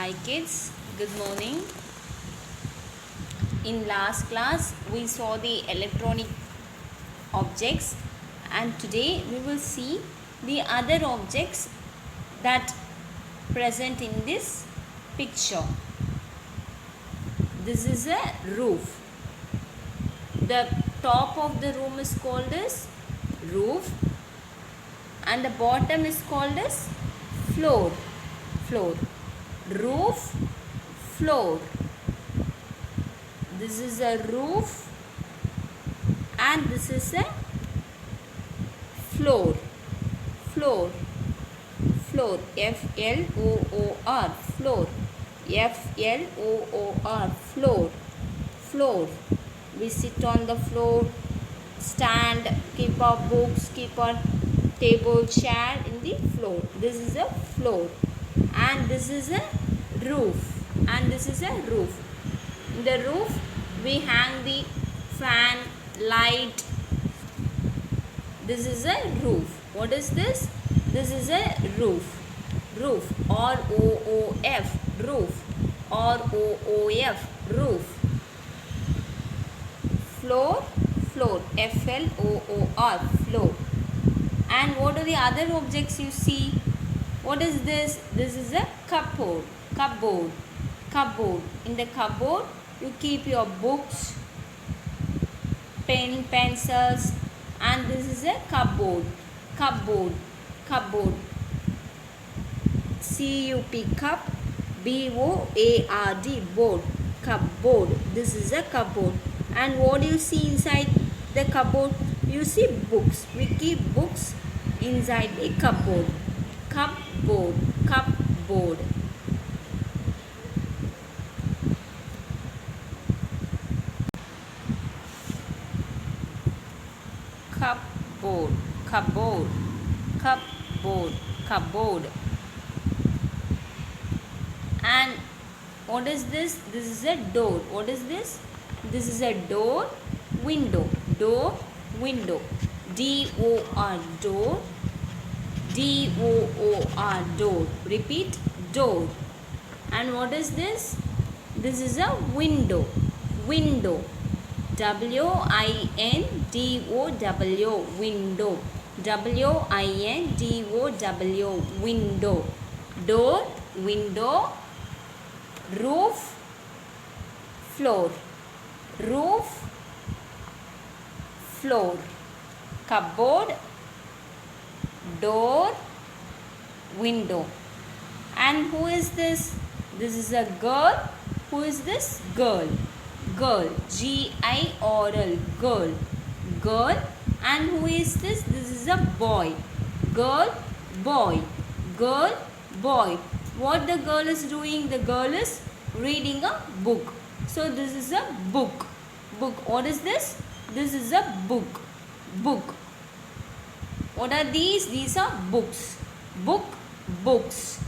Hi kids, good morning. In last class we saw the electronic objects and today we will see the other objects that present in this picture. This is a roof. The top of the room is called as roof and the bottom is called as floor. Roof, floor. This is a roof and this is a floor. Floor. F-L-O-O-R. Floor. F-L-O-O-R. Floor. We sit on the floor, stand, keep our books, keep our table, chair in the floor. This is a floor. And this is a roof. In the roof we hang the fan, light. This is a roof. What is this? This is a roof. R-O-O-F. Roof. R-O-O-F. Roof. Floor. F-L-O-O-R. Floor. And what are the other objects you see? What is this? This is a cupboard. In the cupboard you keep your books, pen, pencils, and this is a cupboard. C-U-P, cup, B-O-A-R-D, board. Cupboard. This is a cupboard. And what do you see inside the cupboard? You see books. We keep books inside a cupboard. Cupboard. Cupboard. And what is this? This is a door. What is this? This is a door. Window. D-O-R, door. D-O-O-R, door. Repeat, door. And what is this? This is a window. W-I-N-D-O-W, window. W-I-N-D-O-W, window. Door, window. Roof, floor. Cupboard, door, window. And who is this? This is a girl. Who is this? Girl. G-I-R-L, girl. And who is this? This is a boy. Girl, boy. What the girl is doing? The girl is reading a book. So this is a book. What is this? This is a book. What are these? These are books. Books.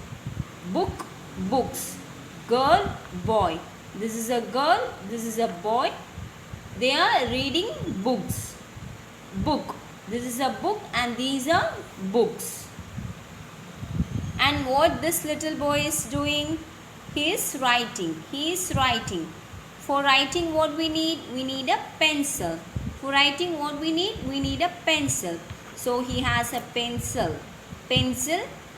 Girl, boy. This is a girl. This is a boy. They are reading books. Book. This is a book and these are books. And what this little boy is doing? He is writing. For writing what we need? We need a pencil. For writing what we need? We need a pencil. So he has a pencil.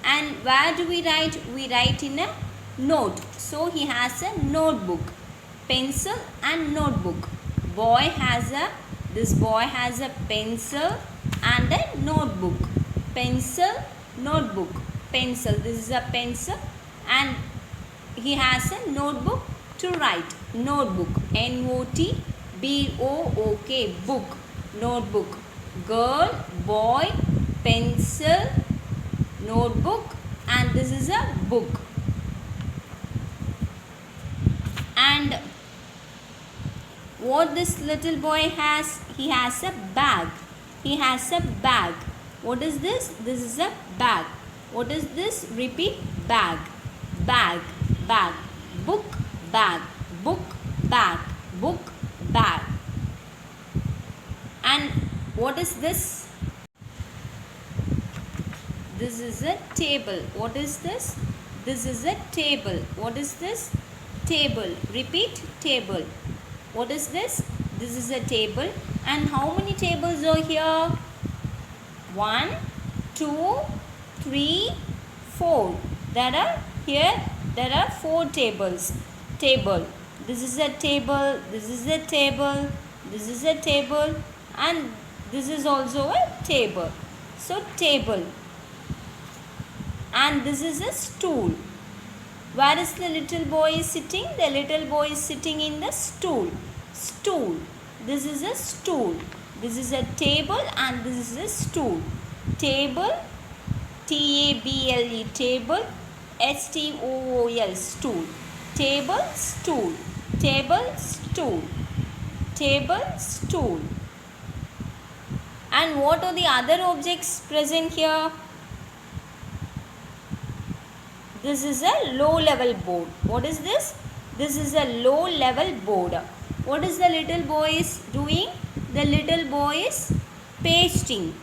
And where do we write? We write in a note. So he has a notebook. Pencil and notebook. This boy has a pencil and a notebook. Pencil. This is a pencil and he has a notebook to write. Notebook. N-O-T-B-O-O-K. Book. Notebook. Girl, boy, pencil, notebook, and this is a book. And what this little boy has? He has a bag. What is this? This is a bag. What is this? Repeat, bag. Book, bag. And what is this? This is a table. What is this? This is a table. What is this? Table. Repeat, table. What is this? This is a table. And how many tables are here? 1, 2, 3, 4. There are 4 tables. Table. This is a table. This is a table. This is a table. And this is also a table. So table. And this is a stool. Where is the little boy sitting? The little boy is sitting in the stool. Stool. This is a stool. This is a table and this is a stool. Table. T-A-B-L-E. Table. S-T-O-O-L. Stool. Table. Stool. Table. Stool. Table. Stool. And what are the other objects present here? This is a low level board. What is this? This is a low level board. What is the little boy is doing? The little boy is pasting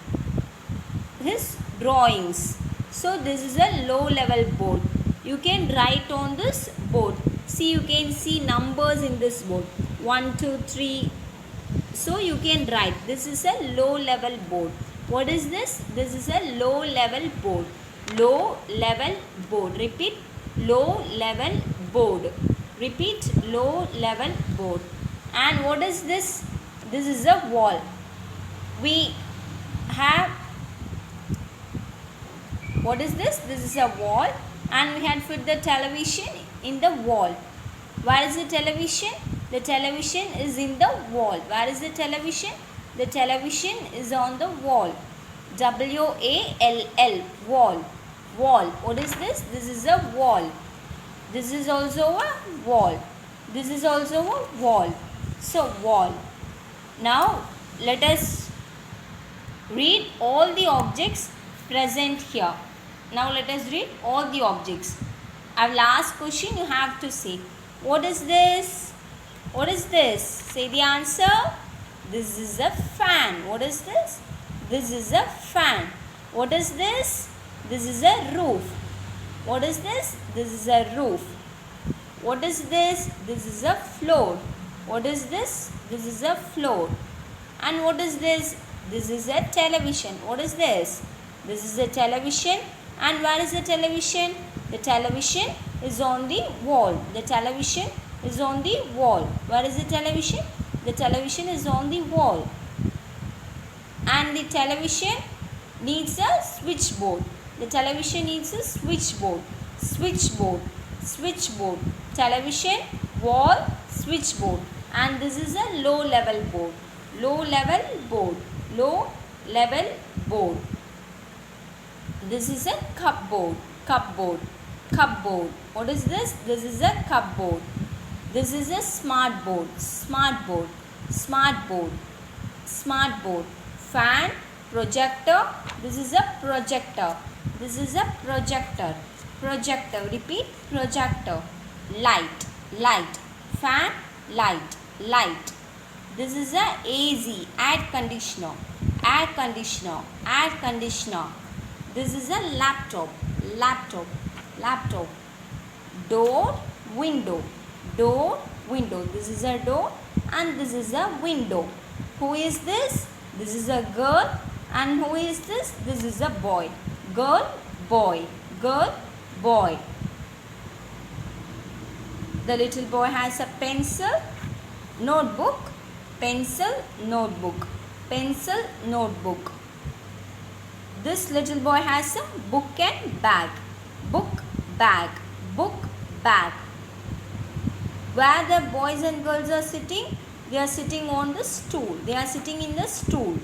his drawings. So this is a low level board. You can write on this board. See, you can see numbers in this board. 1, 2, 3. So you can write. This is a low level board. What is this? This is a low level board. Low level board. Repeat, low level board. Repeat, low level board. And what is this? This is a wall. We have, what is this? This is a wall and we had put the television in the wall. Where is the television? The television is in the wall. Where is the television? The television is on the wall. W-A-L-L, wall. Wall. What is this? This is a wall. This is also a wall. This is also a wall. So, wall. Now, let us read all the objects present here. Now, let us read all the objects. Our last question you have to say. What is this? What is this? Say the answer. This is a fan. What is this? This is a fan. What is this? This is a roof. What is this? This is a roof. What is this? This is a floor. What is this? This is a floor. And what is this? This is a television. What is this? This is a television. And where is the television? The television is on the wall. The television is on the wall. Where is the television? The television is on the wall. And the television needs a switchboard. The television needs a switchboard. Switchboard. Switchboard. Television, wall, switchboard. And this is a low level board. Low level board. Low level board. This is a cupboard. Cupboard. Cupboard. What is this? This is a cupboard. This is a smart board. Smart board. Smart board. Smart board. Fan. Projector. This is a projector. This is a projector. Projector. Repeat. Projector. Light. Light. Fan. Light. Light. This is a AC. Air conditioner. Air conditioner. Air conditioner. This is a laptop. Laptop. Laptop. Door. Window. Door. Window. This is a door and this is a window. Who is this? This is a girl. And who is this? This is a boy. Girl, boy. Girl, boy. The little boy has a pencil, notebook, pencil, notebook, pencil, notebook. This little boy has a book and bag. Book, bag, book, bag. Where the boys and girls are sitting? They are sitting on the stool. They are sitting in the stool.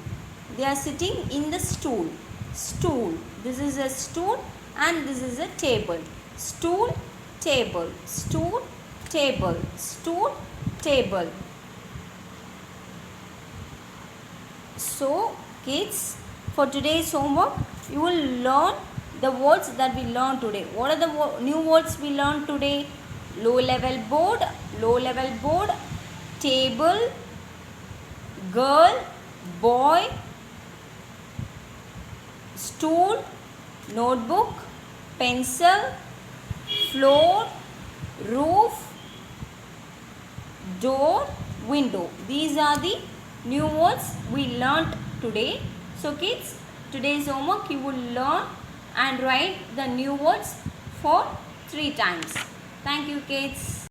They are sitting in the stool. Stool. This is a stool and this is a table. Stool, table. Stool, table. Stool, table. So, kids, for today's homework, you will learn the words that we learned today. What are the new words we learned today? Low level board, table, girl, boy, stool, notebook, pencil, floor, roof, door, window. These are the new words we learnt today. So kids, today's homework you will learn and write the new words for 3 times. Thank you kids.